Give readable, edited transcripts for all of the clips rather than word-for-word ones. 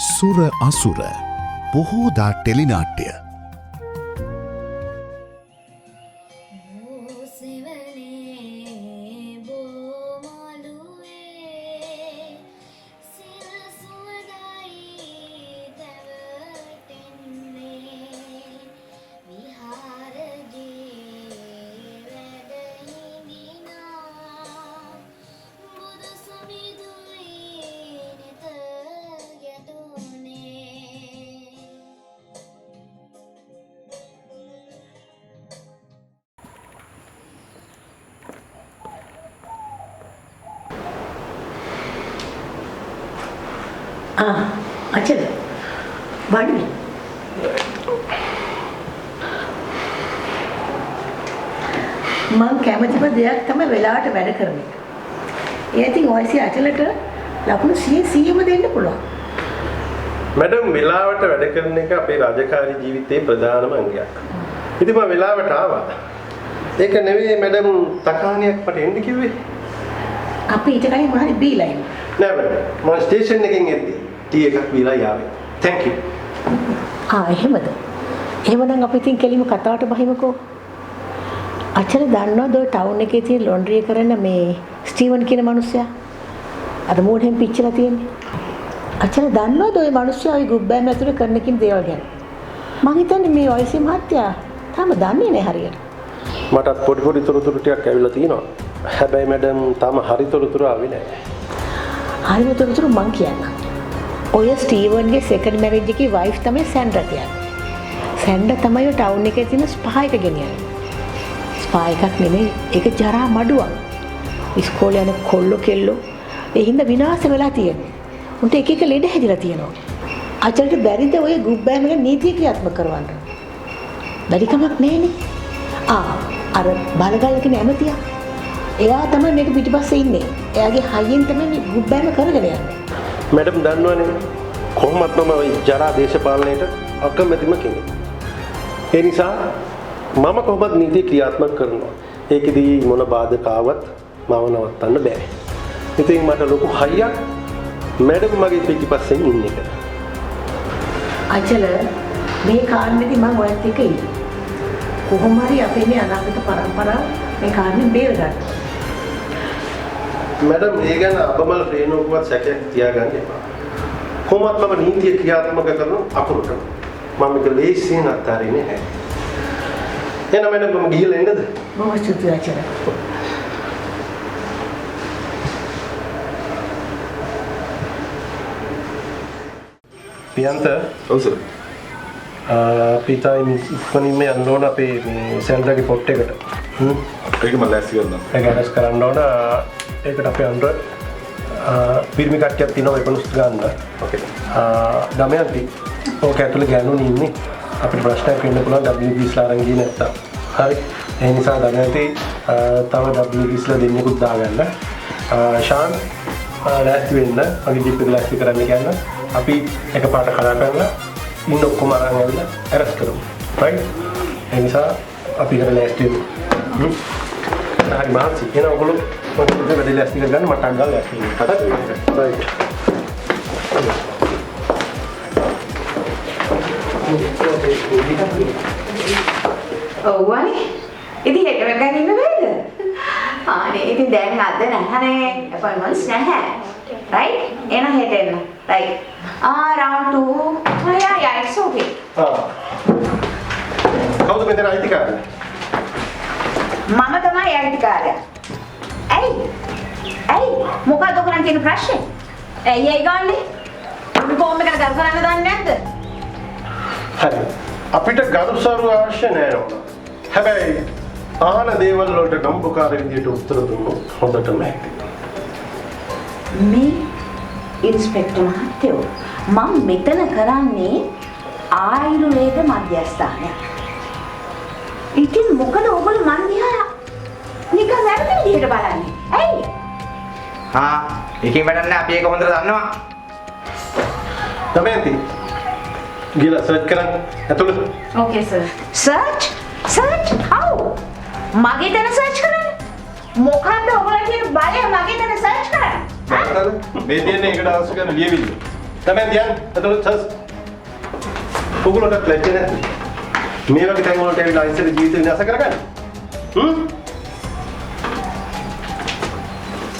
සුර අසුර බොහෝදා ටෙලිනාට්‍ය අචල වඩි මං කැමතිම දෙයක් තමයි වෙලාවට වැඩ කරන එක. ඒ ඉතින් ඔයසි අචලට ලකුණු 100ම දෙන්න පුළුවන්. මැඩම් වෙලාවට වැඩ කරන එක අපේ රාජකාරී ජීවිතයේ ප්‍රධානම අංගයක්. ඉතින් මම වෙලාවට ආවා. ඒක නෙවෙයි මැඩම් තකාණියක් මට එන්න කිව්වේ. අපි ඊට කලින් මොනවද බීලා ඉන්නේ? නෑ මැඩම් මම ස්ටේෂන් එකෙන් එද්දී ටී එකක් බීලා යාවේ. thank you. එහෙමද? එහෙමනම් අපි ඉතින් කෙලිම කතාවට බහිමුකෝ. අචල දන්නවද ඔය ටවුන් එකේ තියෙන ලොන්ඩ්‍රි කරන මේ ස්ටීවන් කියන මිනිස්සයා? අර මෝඩෙන් පිච්චලා තියෙන්නේ. අචල දන්නවද ඔය මිනිස්සයා ওই ගුබ් බෑම් ඇතුලේ කරන කින් දේවල් ගැන? මං හිතන්නේ මේ ඔයසි මහත්තයා තාම දන්නේ නැහැ හරියට. මටත් පොඩි තොරතුරු ටිකක් ඇවිල්ලා තියෙනවා. හැබැයි මැඩම් තාම හරි තොරතුරු ආවේ නැහැ. හරිම තොරතුරු මං කියන්නම්. ඔය ස්ටීවන්ගේ සෙකන්ඩ් මැරේජ් එකේ වයිෆ් තමයි සැන්ඩ්‍රා කියන්නේ. සැන්ඩ්‍රා තමයි ඔය ටවුන් එකේ තියෙන ස්පා එක ගෙනියන්නේ. ස්පා එකක් නෙමෙයි, ඒක ජරා මඩුවක්. ඉස්කෝලේ යන කොල්ලෝ කෙල්ලෝ ඒ හින්දා විනාශ වෙලා තියෙන්නේ. උන්ට එක එක ලෙඩ හැදිලා තියෙනවා. අචලට බැරිද ඔය ගුබ් බෑම් එක නීතිය ක්‍රියාත්මක කරවන්න? බැරි කමක් නැහැනේ. අර බලගල්ල කියන ඇමතියා. එයා තමයි මේක පිටිපස්සේ ඉන්නේ. එයාගේ හයියෙන් තමයි මේ ගුබ් බෑම කරගෙන යන්නේ. මැඩම් දන්නවනේ කොහොමත් මම ওই ජරා දේශපාලනයට අකමැතිම කෙනෙක්. ඒ නිසා මම කොහොමද නීතිය ක්‍රියාත්මක කරනවා. ඒකෙදී මොන බාධක ආවත් මම නවත්තන්න බෑ. ඉතින් මට ලොකු හයියක් මැඩම් මගේ පිටිපස්සෙන් ඉන්න එක. අචල මේ කාරණේදී මම ඔයත් එක්ක ඉන්නේ. කොහොම හරි අපේ මේ අනාගත පරම්පරාව මේ කාරණේ බේර ගන්න. මැඩම් ඒ ගැන අපමණ රේණුවක්වත් සැකයක් තියාගන්න එපා. කොහොමත් මම නීතිය ක්‍රියාත්මක කරන අකුරට මම මේක ලේසියෙන් අත්හරින්නේ නැහැ. එහෙනම් මැඩම් මම ගිහලා එන්නද? බොහොම ස්තුතියි අචල. පියන්ත ඔව් සර්. පිටායින් ඉක්මනින්ම යන්න ඕන අපේ මේ සෙන්ටර්ගේ පොට් එකට. ඒක මම ලෑස්ති කරනවා. ඒක ඇඩ්‍රස් කරන්න ඕන. ඒකට අපේ අnder පිරිමි කට්ටියක් තියෙනවා ඒ පොලිස් ගන්න. ඕකේ. දමයන්ති. ඕක ඇතුලේ ගෑනුනේ ඉන්නේ. අපිට ප්‍රශ්නයක් වෙන්න පුළුවන් WBස්ලා අරන් ගියේ නැත්තම්. හරි. ඒ නිසා දමයන්ති තව WBස්ලා දෙන්නෙකුත් දාගන්න. ශාන් ලෑස්ති වෙන්න. මගේ ජීප් එක ලෑස්ති කරන්න කියන්න. අපි එකපාරට කතා කරලා ඉන්න ඔක්කොම අරන් ඇවිල්ලා ඇරස් කරමු. රයිට්? ඒ නිසා අපි කරලා ලෑස්ති වෙමු. හරි මහන්සි. එන ඔයගොල්ලෝ මොකද වැඩි ලෑස්ති කරගන්න මට අංගල් ලෑස්ති වෙන්න. හරි? රයිට්. ඔව්වනේ. ඉතින් ඒක ගන්න ඉන්න බෑද? ආනේ ඉතින් දැන් අද නැහනේ. අපොයින්ට්මන්ට්ස් නැහැ. right? එන හෙට එන්න. right. round 2. yeah, it's okay. කවුද මෙතන අයිතිකාරය? මම තමයි අයිතිකාරයා. ඇයි මොකක්ද ඔයගොල්ලන් තියෙන ප්‍රශ්නේ? ඇයි ගන්නේ? යුනිෆෝම් එක ගල් කරන්න දන්නේ නැද්ද? හරි. අපිට ගරුසරු අවශ්‍ය නැහැ නෝ. හැබැයි ආහන දේවල් වලට නම්බුකාර විදියට උත්තර දුන්නොත් හොඳටම ඇති. මේ ඉන්ස්පෙක්ටර් මහත්තයෝ මම මෙතන කරන්නේ ආයුර්වේද මධ්‍යස්ථානයක්. ඉතින් මොකද ඔයගොල්ලෝ මන් දිහා නිකන් වැරදි විදිහට බලන්නේ? ඇයි? ඒකෙන් වැඩක් නැහැ. අපි ඒක හොඳට දන්නවා. දමයන්ති. ගිහලා සර්ච් කරන්න. ඇතුළට. Okay sir. Search? How? මගේ තැන සර්ච් කරන්න? මොකද්ද ඔයගොල්ලෝ කියන බලය මගේ තැන සර්ච් කරන්න? මේ තියෙන එකට අවශ්‍ය කරන ලියවිල්ල. දමයන්ති යන්න. එතකොට සස්. ඔගොල්ලන්ට ලැජ්ජ නැද්ද? මේ වගේ තැන් වලට ඇවිල්ලා ඉස්සර ජීවිත විනාශ කරගන්න.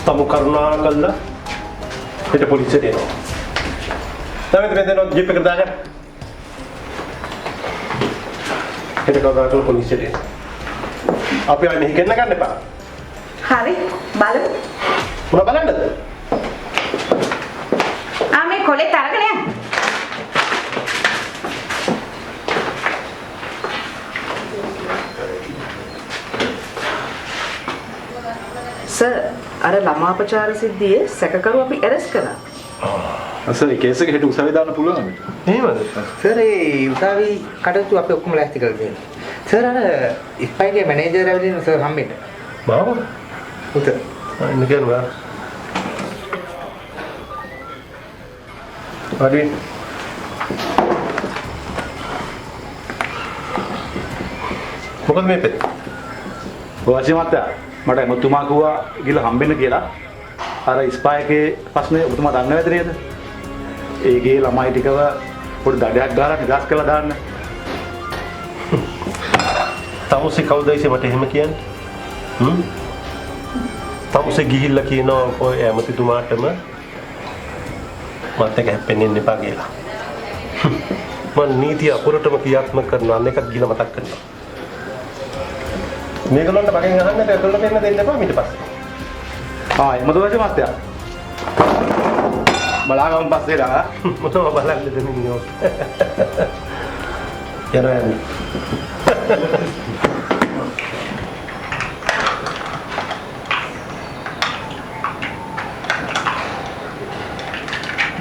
තමු කරුණා කළා. හිට පොලිසියට එනවා. දමයන්ති මෙතන ජීප් එකට දාගන්න. හිට කරුණා කළා පොලිසියට එනවා. අපි ආ මෙහි ගෙන්න ගන්න එපා. හරි බලමු. මොන බලන්නද? මේ කොලේ තරගෙන යන්න. සර් අර ළමාපචාර සිද්ධියේ සැකකරු අපි ඇරෙස්ට් කළා. අසල කේස් එක හෙට උසාවියේ දාන්න පුළුවන් අපිට. එහෙමද? සර් ඒ උසාවි කටයුතු අපි ඔක්කොම ලෑස්ති කරලා තියෙනවා. සර් අර ස්පයිගේ මැනේජර් ඇවිල්ලා සර් හම්බෙන්න. මාව? උතර. ඉන්න කියනවා. හරි. මොකද මේ පෙත්? වාසිය මහත්තයා මට එමුතුමා කිව්වා ගිහලා හම්බෙන්න කියලා. අර ස්පායකේ ප්‍රශ්නේ ඔබතුමා දන්නව ඇද නේද? ඒගේ ළමයි ටිකව පොඩි දඩයක් ගහලා නිදාස් කරලා දාන්න. තමුසේ කවුද ඉතින් මට එහෙම කියන්නේ? තමුසේ ගිහිල්ලා කියනවා ඔය ඇමතිතුමාටම මත් එක හැප්පෙන්න එපා කියලා. මම නීතිය අපුරටම ක්‍රියාත්මක කරනවා අන්න එකක් ගිහලා මතක් කරනවා. මේගොල්ලන්ට මගෙන් අහන්නට ඒගොල්ලන්ට එන්න දෙන්න එපා ඊට පස්සේ. එමුතු වාසිය මහත්තයා. බලාගමු පස්සේ ලා. මොනවා බලන්නද මිනිහෝ. යනවා.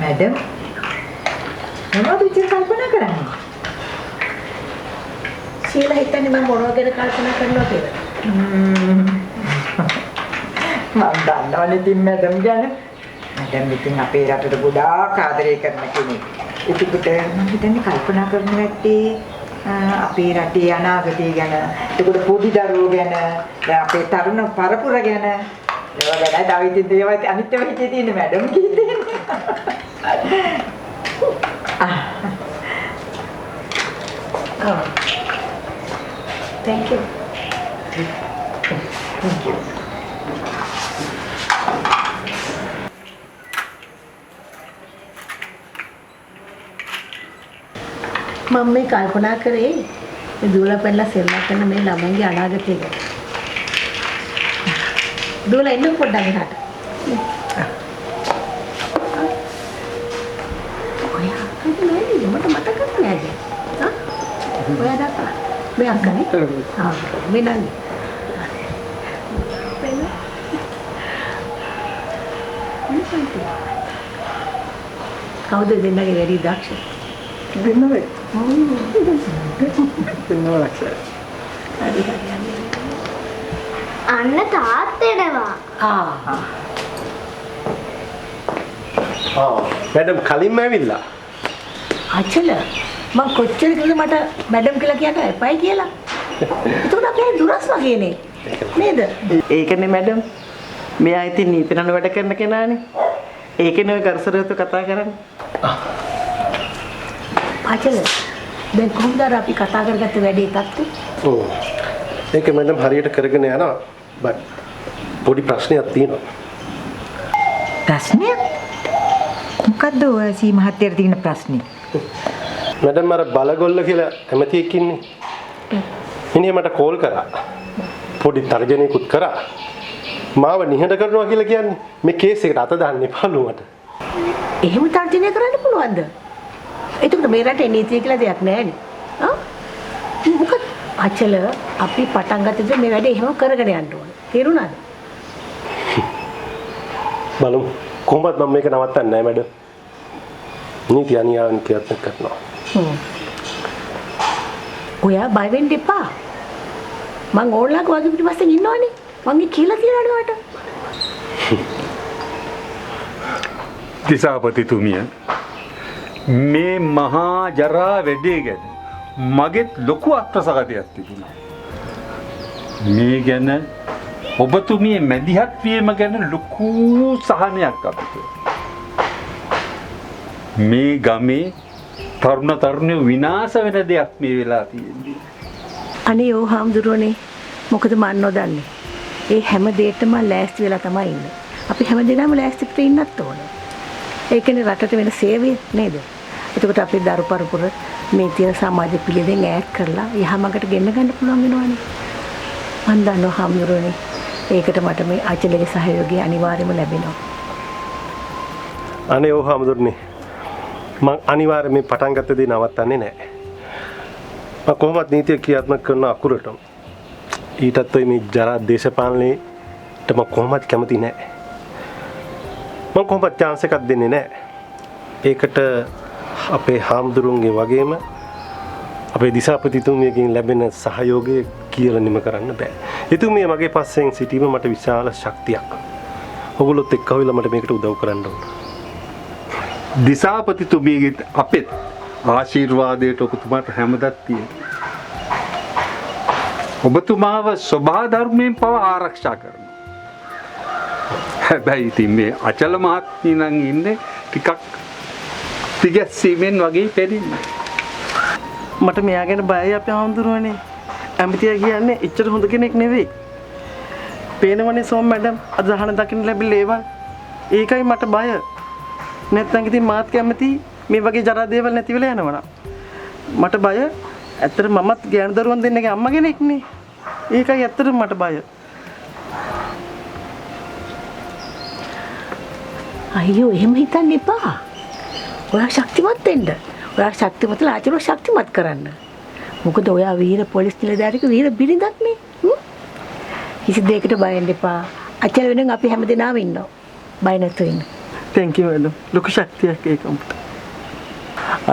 මැඩම් මොනවද ඉතින් කල්පනා කරන්නේ? ශීලා හිතන්නේ මම මොනවා ගැන කල්පනා කරනවා කියලා. මම දන්නවනේ ඉතින් මැඩම් ගැන. මැඩම් ඉතින් අපේ රටට ගොඩාක් ආදරය කරන කෙනෙක්. ඒකට මම හිතන්නේ කල්පනා කරන්න ඇත්තේ අපේ රටේ අනාගතය ගැන, ඒකට පොඩි දරුවෝ ගැන, දැන් අපේ තරුණ පරපුර ගැන. ඒවා ගැන තව ඉතින් දේවල් අනිත් ඒවා හිතේ තියෙන madam කීතේ. Oh. Thank you. Thank you. මම මේ කල්පනා කරේ මේ දුවලා පැනලා සෙල්ලම් කරන මේ ළමයිගේ අනාගතය ගැන. දුවලා එන්න පොඩ්ඩක් එහාට. ඔයා කන්නේ මට මතකත් නෑ. හා? ඔයා දැක්කා? මේ අක්කනේ? ආ මේ නංගි. කවුද දෙන්නගේ වැඩි දක්ෂ? දෙන්නවේ. දෙන්නවලක්ෂ. අන්න තාත්තෙනවා. මැඩම් කලින්ම ඇවිල්ලා. අචල මම කොච්චර කිව්වද මට මැඩම් කියලා කියන්න එපයි කියලා. එතකොට අපි දුරස් වගේනේ. නේද? ඒකනේ මැඩම්. මෙයා ඉතින් නීතිනන වැඩ කරන කෙනානේ. ඒකනේ ඔය කරසරයතු කතා කරන්නේ. අචල දැන් කොහොමද අපි කතා කරගත්ත වැඩේ තත්ත්වය? ඔව්. ඒක මැඩම් හරියට කරගෙන යනවා. බට් පොඩි ප්‍රශ්නයක් තියෙනවා. ප්‍රශ්නයක්? මොකද්ද ඔය සී මහත්තයාට තියෙන ප්‍රශ්නේ? මැඩම් අර බලගොල්ල කියලා ඇමතියෙක් ඉන්නේ. මිනිහා මට කෝල් කරා. පොඩි තර්ජනයකුත් කරා. මාව නිහඬ කරනවා කියලා කියන්නේ මේ කේස් එකට අත දාන්න එපාලු මට. එහෙම තර්ජනය කරන්න පුළුවන්ද? එතකොට මේ රටේ නීතිය කියලා දෙයක් නැහැනේ. මොකද අචල අපි පටන් ගත්තද මේ වැඩේ එහෙම කරගෙන යන්න ඕන. තේරුණාද? බලමු. කොහොමද මම මේක නවත්තන්නේ නැහැ මැඩම්. නීති අනිවාර්යෙන් ක්‍රියාත්මක කරනවා. ඔයා බය වෙන්න එපා. මං ඕල්ලාගේ වගේ පිටිපස්සෙන් ඉන්නවනේ. මං කියලා තියනවානේ ඔයාට. දිසාපතිතුමිය මේ මහා ජරා වැඩේ ගැන මගෙත් ලොකු අත්සකටයක් තිබුණා. මේ ගැන ඔබතුමිය මැදිහත් වීම ගැන ලොකු සහනයක් අපිට. මේ ගමේ තරුණ තරුණියෝ විනාශ වෙන දෙයක් මේ වෙලා තියෙන්නේ. අනේ ඕ හාමුදුරුවනේ මොකද මන් නොදන්නේ. ඒ හැම දෙයකටම ලෑස්ති වෙලා තමයි ඉන්නේ. අපි හැම දිනම ලෑස්තිට ඉන්නත් ඕනේ. ඒකනේ රටට වෙන සේවය නේද? එතකොට අපේ දරු පරපුර මේ තියෙන සමාජ පිළිදෙන් ඈත් කරලා යහමඟට ගෙන්න ගන්න පුළුවන් වෙනවනේ. මන් දන්නවා හාමුදුරුවනේ. ඒකට මට මේ අචලගේ සහයෝගය අනිවාර්යයෙන්ම ලැබෙනවා. අනේ ඕ හාමුදුරනේ මං අනිවාර්යයෙන් මේ පටන් ගත්ත දේ නවත්තන්නේ නැහැ. මම කොහොමද නීතිය ක්‍රියාත්මක කරන අකුරටම ඊටත් ඔය මේ ජරා දේශපාලනේට මම කොහොමද කැමති නැහැ. මම කොහොමද chance එකක් දෙන්නේ නැහැ. ඒකට අපේ හාමුදුරුවන්ගේ වගේම අපේ දිසාපතිතුමියකින් ලැබෙන සහයෝගය කියලා නිම කරන්න බෑ. එතුමිය මගේ පස්සෙන් සිටීම මට විශාල ශක්තියක්. ඔගොල්ලොත් එක්ක වෙලා මට මේකට උදව් කරන්න ඕන. දිසාපතිතුමියගේ අපෙත් ආශිර්වාදයට ඔබතුමාට හැමදත් තියෙනවා. ඔබතුමාව ස්වභාව ධර්මයෙන් පව ආරක්ෂා කරනවා. හැබැයි ඉතින් මේ අචල මහත්මිය නම් ඉන්නේ ටිකක් තිගැස්සීමෙන් වගේ පෙරින්නේ. මට මෙයා ගැන බයයි අපේ හාමුදුරුවනේ. ඇමතියා කියන්නේ එච්චර හොඳ කෙනෙක් නෙවෙයි. පේනවනේ සෝම් මැඩම් අද අහන දකින්න ලැබිලා ඒවා. ඒකයි මට බය. නැත්නම් ඉතින් මාත් කැමති මේ වගේ ජරා දේවල් නැති වෙලා යනවා. මට බය. ඇත්තට මමත් ගෑනු දරුවන් දෙන්නගේ අම්මා කෙනෙක්නේ. ඒකයි ඇත්තටම මට බය. අයියෝ එහෙම හිතන්න එපා. ඔයා ශක්තිමත් වෙන්න. ඔයා ශක්තිමත් ආචාර්ය ශක්තිමත් කරන්න. මොකද ඔයා වීර පොලිස් නිලධාරික වීර බිරිඳක් නේ. කිසි දෙයකට බය වෙන්න එපා. අචාර්ය වෙනුවෙන් අපි හැමදෙනාම ඉන්නවා. බය නැතුව ඉන්න. thank you madam. ලොකු ශක්තියක් ඒකමට.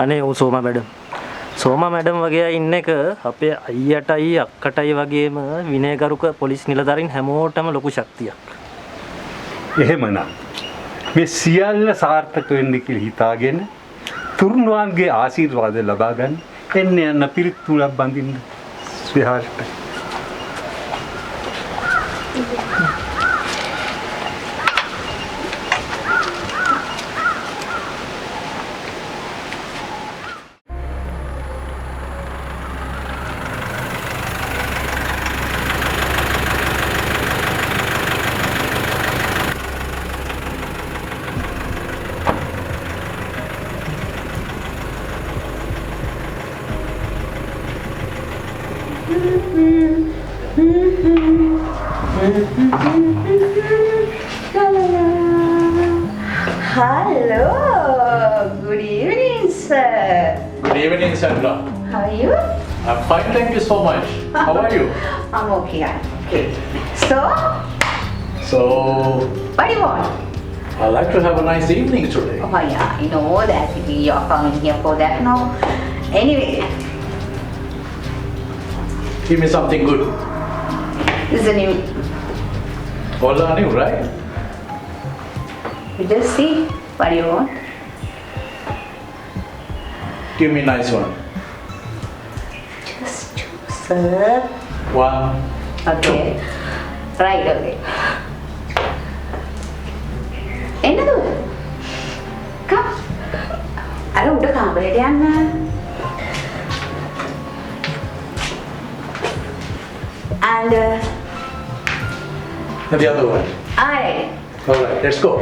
අනේ ඔව් සෝමා මැඩම්. සෝමා මැඩම් වගේ ඉන්න එක අපේ අයියටයි අක්කටයි වගේම විනයගරුක පොලිස් නිලධාරීන් හැමෝටම ලොකු ශක්තියක්. එහෙමනම් මේ සියල්ල සාර්ථක වෙන්න කියලා හිතාගෙන තුරුණුවන්ගේ ආශිර්වාද ලබා ගන්න එන්න යන පිරිතුරක් බඳින්න විහාරයට. Hello. Good evening, sir. Good evening, Sandra. How are you? I'm fine, thank you so much. How are you? I'm okay. Okay. So, what do you want? I'd like to have a nice evening today. Oh yeah, I know that you're coming here for that now. Anyway, Give me something good. this is a new. All are new, right? You just see what you want. Give me a nice one. Just choose, sir. One. Okay. Right away. Enadu. Come. අර උඩ කාමරේට යන්න. And And the other one. alright. All right, let's go.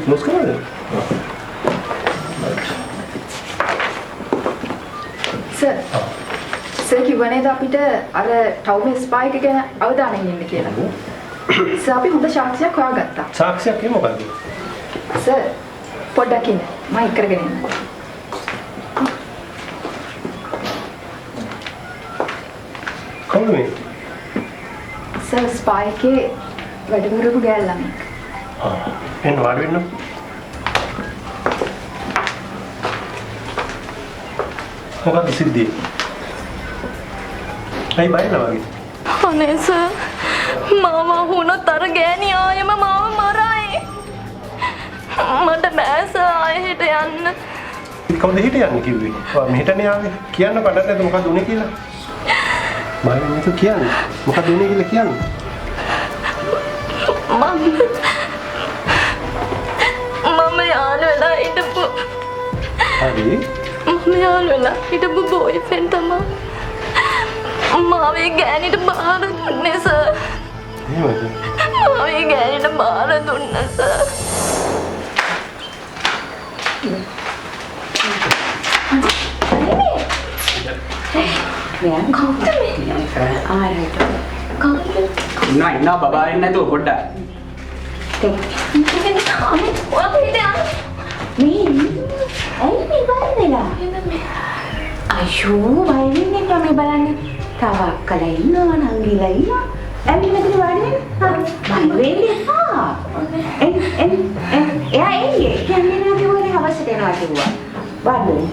Close करा दे. Sir කිව්ව නේද අපිට අර ටවුමේ spy එක ගැන අවධානයෙන් ඉන්න කියලා. සර් අපි හොඳ සාක්ෂියක් හොයාගත්තා. සාක්ෂියක් එහෙම මොකද්ද? සර් පොඩ්ඩක් ඉන්න. මම එක් කරගෙන එන්න. කවුද මේ? සර් ස්පයි එකේ වැඩ කරපු ගෑල් ළමෙක්. එන්න වාඩි වෙන්න. මොකක්ද සිද්ධිය? අයි බයිලා වගේ. අනේ සර් මම වුණොත් අර ගෑණි ආයෙම මාව මරයි. මට බෑ සර් ආයෙ හෙට යන්න. කවුද හිටියන්නේ කිව්වේ? ඔයා මෙහෙටනේ ආවේ. කියන්න පටන් නැද්ද මොකක්ද උනේ කියලා? බය වෙන්නේ නැතුව කියන්න. මොකක්ද උනේ කියලා කියන්න. මම යාළු වෙලා හිටපු හරි. මම යාළු වෙලා හිටපු බෝයිෆ්‍රෙන්ඩ් තමයි මාවේ ගෑනිට බාර දුන්නේ සර්. එහෙමද? මාවේ ගෑනිට බාර දුන්නා සර්. ඉන්න බබා එන්නේ නැතුව පොඩ්ඩක්. අයියෝ වයින් එන්න මේ බලන්න. තව අක්කලා ඉන්නවා නංගිලා ඉන්නවා. ඇයි මෙතන වාඩි වෙන්නේ? බය වෙන්න එපා. එයා එන්නේ. කියන්නේ නෑ කිව්වනේ අවශ්‍යට එනවා කිව්වා. වාඩි වෙන්න.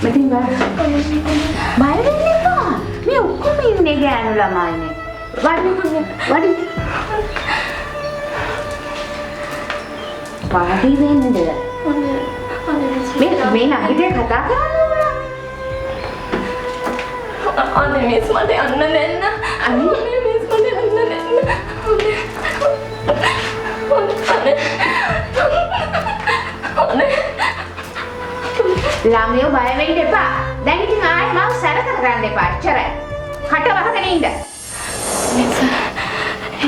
මෙතන වාඩි. බය වෙන්න එපා. මේ ඔක්කොම ඉන්නේ ගෑනු ළමයිනේ. වාඩි වෙන්න. වාඩි. වාඩි වෙන්න. මේ නංගිට කතා කරන්න ඕන. අනේ මිස් මට යන්න දෙන්න. අනේ මිස් මට යන්න දෙන්න. ළමයෝ බය වෙන්න එපා. දැන් ඉතින් ආයෙ මාව සැරක කරන්න එපා. අච්චරයි. කට වහගෙන ඉන්න. මිස්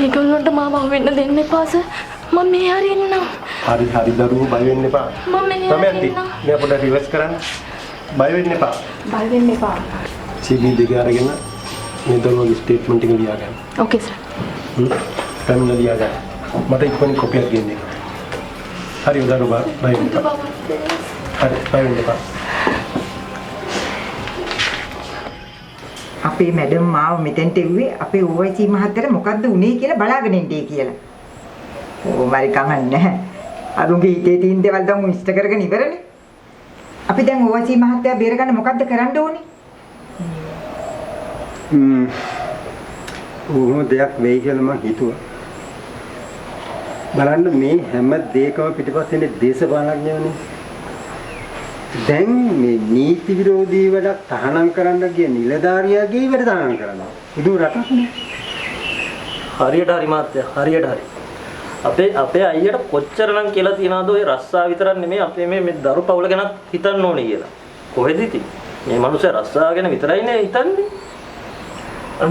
ඒගොල්ලන්ට මාව වෙන්න දෙන්න එපා සර්. මම මේ හරි ඉන්නම්. හරි දරුවෝ බය වෙන්න එපා. මම මේ තමයි මේ පොඩ්ඩක් රිවර්ස් කරන්න. බය වෙන්න එපා. බය වෙන්න එපා. CB දෙක අරගෙන මේ දරුවගේ ස්ටේට්මන්ට් එක ලියා ගන්න. ඕකේ සර්. පැමිණ ලියා ගන්න. මට ඉක්මනින් කොපියක් ගෙන්න. හරි දරුවා බය වෙන්න එපා. හරි බය වෙන්න එපා. අපේ මැඩම් මාව මෙතෙන්ට එව්වේ අපේ OIC මහත්තයාට මොකද්ද උනේ කියලා බලාගෙන ඉන්නේ කියලා. මරි කමන්නේ නැහැ. අරුන්ගේ හිතේ තියෙන දේවල් දැන් උන් ඉෂ්ට කරගෙන ඉවරනේ. අපි දැන් OIC මහත්තයා බේරගන්න මොකද්ද කරන්න ඕනේ? ඕම දෙයක් වෙයි කියලා මම හිතුවා. බලන්න මේ හැම දෙයකම පිටිපස්සේ ඉන්නේ දේශපාලනඥයෝනේ. දැන් මේ නීති විරෝධී වැඩක් තහනම් කරන්න ගිය නිලධාරියාගේ වැඩ තහනම් කරනවා. උදේ රටක්නේ. හරියට හරි මාත්‍යා හරියට හරි. අපේ අයියට කොච්චරනම් කියලා තියනවද ඔය රස්සා විතරක් නෙමෙයි අපේ මේ දරු පවුල ගැනත් හිතන්න ඕනේ කියලා. කොහෙද ඉතින්? මේ මිනිස්සු රස්සා ගැන විතරයිනේ හිතන්නේ.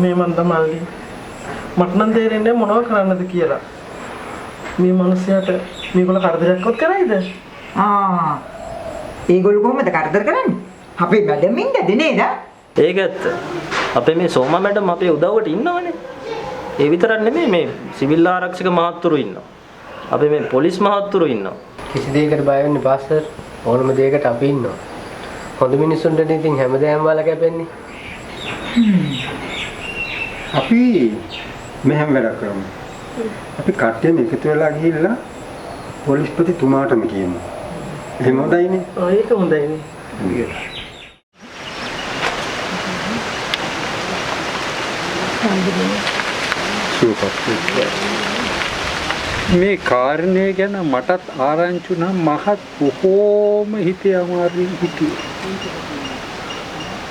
මේ මන්දමල්ලි මට නම් තේරෙන්නේ මොනව කරන්නද කියලා. මේ මිනිහයාට මේගොල්ලෝ කරදරයක්වත් කරයිද? ඒගොල්ලෝ කොහොමද කරදර කරන්නේ? අපේ මැඩම් ඉන්නද නේද? ඒක ඇත්ත. අපේ මේ සෝමා මැඩම් අපේ උදව්වට ඉන්නවනේ. ඒ විතරක් නෙමෙයි මේ සිවිල් ආරක්ෂක මහත්තුරු ඉන්නවා. අපේ මේ පොලිස් මහත්තුරු ඉන්නවා. කිසි දෙයකට බය වෙන්න එපා සර්. ඕනම දෙයකට අපි ඉන්නවා. හොඳ මිනිස්සුන්ට ඉතින් හැමදේම වල කැපෙන්නේ. අපි මෙහෙම වැඩ කරමු. අපි කට්ටියම එකතු වෙලා ගිහිල්ලා පොලිස්පතිතුමාටම කියමු. එහෙම හොඳයිනේ. ඒක හොඳයිනේ. මේ කාරණේ ගැන මටත් ආරංචි වුණා මහත් බොහෝම හිතේ අමාරුයි හිටියේ.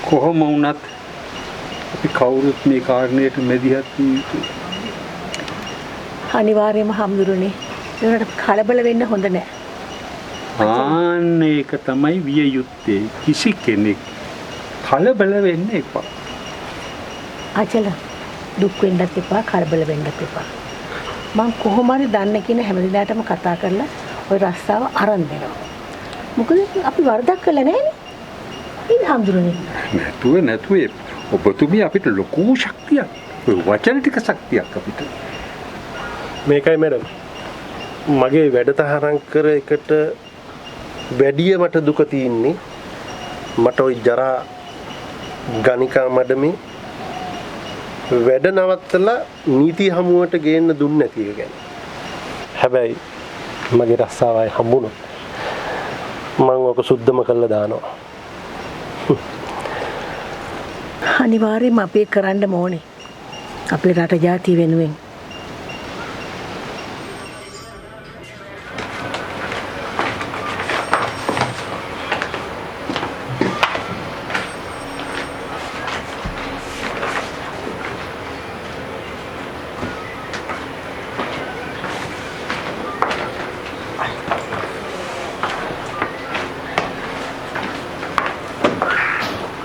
කොහොම වුණත් අපි කවුරුත් මේ කාරණේට මැදිහත් විය යුතුයි. අනිවාර්යයෙන්ම හම්දුරුනේ. ඒකට කලබල වෙන්න හොඳ නැහැ. ආන්න ඒක තමයි විය යුත්තේ. කිසි කෙනෙක් කලබල වෙන්න එපා. අචල දුක් වෙන්නත් එපා කලබල වෙන්නත් එපා. මම කොහොම හරි දන්න කියන හැමදෙනාටම කතා කරලා ওই රස්සාව අරන් දෙනවා. මොකද අපි වරදක් කළා නෑනේ. ඉතින් හම්දුරුනේ. නැතුව ඔබතුමිය අපිට ලොකු ශක්තියක්. ඔය වචන ටික ශක්තියක් අපිට. මේකයි මැඩම්. මගේ වැඩතහනම් කර එකට වැඩිය මට දුක තියෙන්නේ මට ওই ජරා ගණිකා මඩමේ වැඩ නවත්තලා නීති හමුවට ගේන්න දුන්නේ නැති එක ගැන. හැබැයි මගේ රස්සාවයි හම්බුණොත් මම ඔක සුද්ධම කරලා දානවා. අනිවාර්යයෙන්ම අපි කරන්න ඕනේ. අපේ රට ජාතිය වෙනුවෙන්.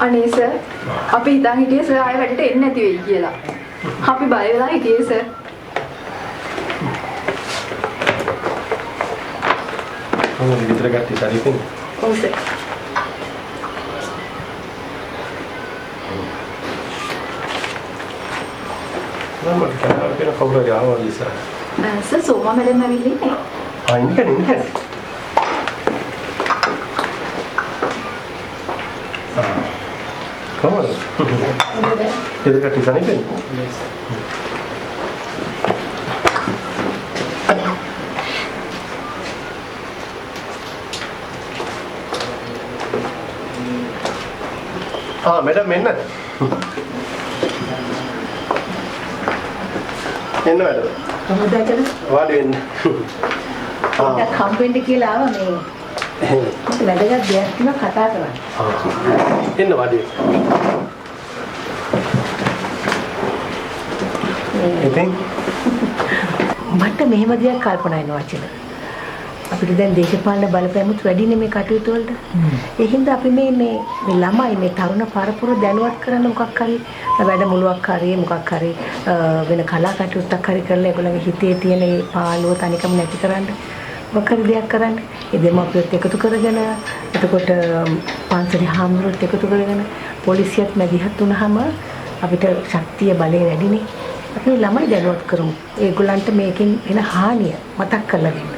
අනේ සර් අපි හිතන් හිටියේ සර් ආයෙ වැඩට එන්නේ නැති වෙයි කියලා. අපි බය වෙලා හිටියේ සර්. මොකද විතර ගත්තේ සරීපෙන්? ඔව් සර්. මම කතාව කරන කවුරු හරි ආවා ඉස්සර. සර් සෝමා මැඩම් ඇවිල්ලා ඉන්නේ. ඉන්නේ. කොහොමද? ඒක කටි සනීපෙන්. मैडम मेन एन्न मैडम කොහොමද ඇතද? වාඩි වෙන්න. ඒක කම්පෙන්ට් කියලා ආව මේ. වැඩගත් දෙයක් තුන කතා කරන්න. එන්න වාඩි වෙන්න. ඉතින් මට මෙහෙම දෙයක් කල්පනා වෙනවා වචන. අපිට දැන් දේශපාලන බලපෑමුත් වැඩිනේ මේ කටයුතු වලට. ඒ හින්දා අපි මේ ළමයි මේ තරුණ පරපුර දැනුවත් කරන්න මොකක් හරි වැඩමුළුවක් හරි මොකක් හරි වෙන කලා කටයුත්තක් හරි කරලා ඒගොල්ලන්ගේ හිතේ තියෙන ඒ පාළුව තනිකම නැති කරන්න මොකක් හරි දෙයක් කරන්න. ඒ දෙමාපියොත් එකතු කරගෙන එතකොට පන්සලේ හාමුදුරුවෝත් එකතු කරගෙන පොලිසියත් මැදිහත් වුණාම අපිට ශක්තිය බලය වැඩිනේ. අපි ළමයි දැනුවත් කරමු. ඒගොල්ලන්ට මේකෙන් එන හානිය මතක් කරලා දෙන්න.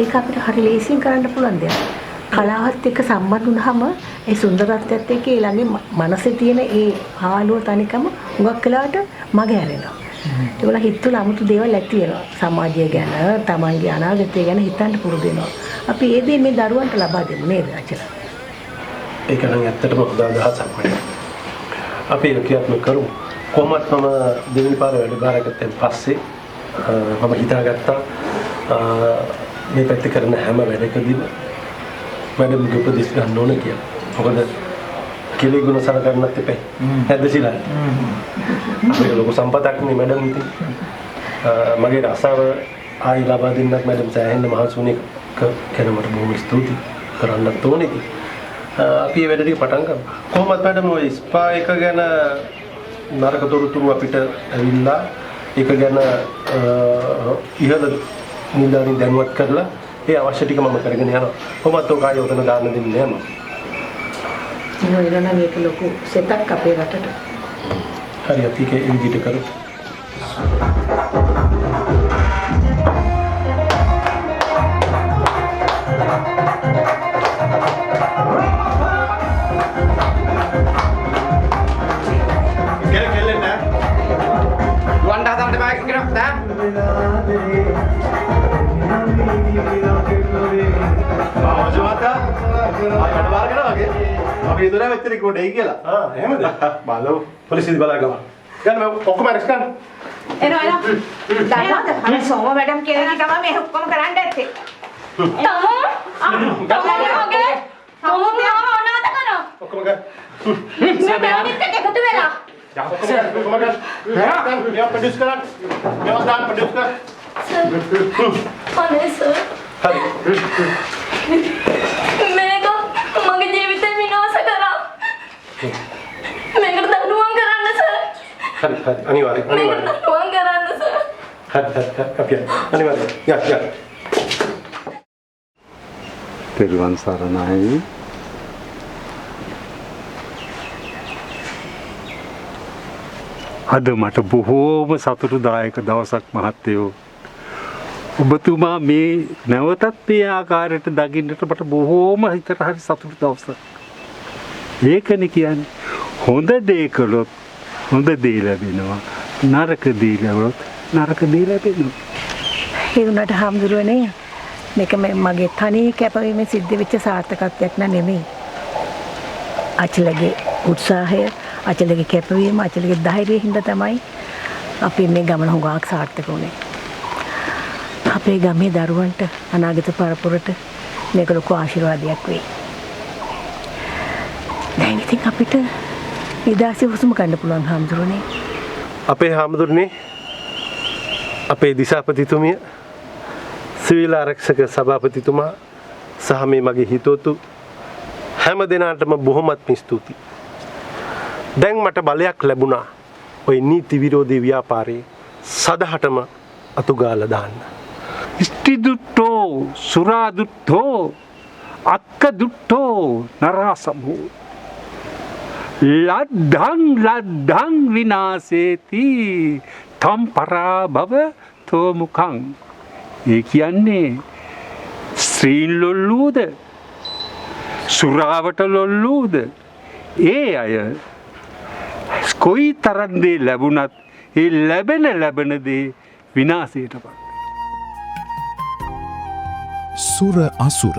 ඒක අපිට හරි ලේසියෙන් කරන්න පුළුවන් දෙයක්. කලාවත් එක්ක සම්බන්ධ වුණාම ඒ සුන්දරත්වයත් එක්ක ඊළඟේ මනසේ තියෙන ඒ ආලෝක තනිකම හුඟක් වෙලාවට මග හැරෙනවා. ඒගොල්ලෝ හිතවල 아무තු දේවල් ඇති වෙනවා. සමාජය ගැන, තමන්ගේ අනාගතය ගැන හිතන්න පුරුදු වෙනවා. අපි ඒ දේ මේ දරුවන්ට ලබා දෙන්න නේද අචල? ඒක නම් ඇත්තටම හොඳ අදහසක් වෙනවා. අපි ඒක ක්‍රියාත්මක කරමු. කොහොමත් මම දෙවෙනි පාර වැඩ බාරගත්තෙන් පස්සේ මම හිතාගත්තා මේ පැත්තේ කරන හැම වැඩකදීම මැඩම්ගේ උපදෙස් ගන්න ඕන කියලා. මොකද කෙලි ගුණ සලකන්නත් එපා. නැද්ද සිලා? අපේ ලොකු සම්පතක් නේ මැඩම් ඉතින්. මගේ රසාව ආයි ලබා දෙන්නත් මැඩම් සෑහෙන්න මහන්සි වුණේ ගැන මට බොහොම ස්තුතියි කරන්නත් ඕනේ ඉතින්. අපි මේ වැඩ ටික පටන් ගමු. කොහොමද මැඩම් ඔය ස්පා එක ගැන නරක තොරතුරු අපිට ඇවිල්ලා ඒක ගැන ඉහළ නිලධාරීන් දැනුවත් කරලා ඒ අවශ්‍ය ටික මම කරගෙන යනවා. කොහොමද ඔය කාය යොදන දාන්න දෙන්නේ යනවා. නෝයන මේක ලොකු සෙටක් අපේ රටට. හරි අපි ඒක ඒ විදිහට කරමු. Wanda sampai balik kira dah. ආජමත ආයෙත් බාර කරනවා වගේ අපි ඉදරේ මෙච්චර කොටේ කියලා එහෙමද බලමු පොලිසිය බලා ගමු ගන්න මම ඔක්කොම අරස් ගන්න එනවා දානවාද අනේ සෝම මැඩම් කියලා තමයි මේ ඔක්කොම කරන්න ඇත්තේ තමෝ වගේ තමෝ මොනවද කරා ඔක්කොම ගන්න මේ බෑනිත් එක්ක එකතු වෙලා ඔක්කොම ගන්න මෙයා ප්‍රොඩියුස් කරන්න මෙයා දාන්න ප්‍රොඩියුස් කර අනේ සර් හරි මේක මගේ ජීවිතේ විනාශ කරා මේකට දඬුවම් කරන්න සර් හරි අනිවාර්යෙන් දඬුවම් කරන්න සර් හරි අපි අනිවාර්යෙන් යා පෙරවන් සරණයි. අද මට බොහෝම සතුටුදායක දවසක් මහත්තයෝ. ඔබතුමා මේ නැවතත් මේ ආකාරයට දකින්නට මට බොහෝම හිතට හරි සතුටු දවසක්. ඒකනේ කියන්නේ හොඳ දේ කළොත් හොඳ දේ ලැබෙනවා. නරක දේ ලැබුණොත් නරක දේ ලැබෙනවා. ඒ උනට හම්දුරුවනේ මේක මගේ තනි කැපවීමෙන් සිද්ධ වෙච්ච සාර්ථකත්වයක් නෙමෙයි. අචලගේ උත්සාහය, අචලගේ කැපවීම, අචලගේ ධෛර්යය හින්දා තමයි අපි මේ ගමන හුඟක් සාර්ථක වුණේ. අපේ ගමේ දරුවන්ට අනාගත පරපුරට මේක ලොකු ආශිර්වාදයක් වෙයි. දැන් ඉතින් අපිට ඉදාසි හුස්ම ගන්න පුළුවන් හම්දුරුවනේ. අපේ හාමුදුරනේ අපේ දිසාපතිතුමිය සිවිල් ආරක්ෂක සභාපතිතුමා සහ මේ මගේ හිතවතු හැම දිනාටම බොහොමත්ම ස්තුතියි. දැන් මට බලයක් ලැබුණා ওই නීති විරෝධී ව්‍යාපාරේ සදහටම අතුගාලා දාන්න. ඉෂ්ටිදුට්ටෝ සුරාදුට්ටෝ අක්කදුට්ටෝ නරාසමෝ ලද්දං විනාසේති තම්පරා භව තෝමුකං. ඒ කියන්නේ ස්ත්‍රීන් ලොල්ලූද සුරාවට ලොල්ලූද ඒ අය කොයි තරම් දේ ලැබුණත් ඒ ලැබෙන දේ විනාශයටපත්. සුර අසුර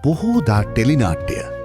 බොහෝදා ටෙලිනාට්‍ය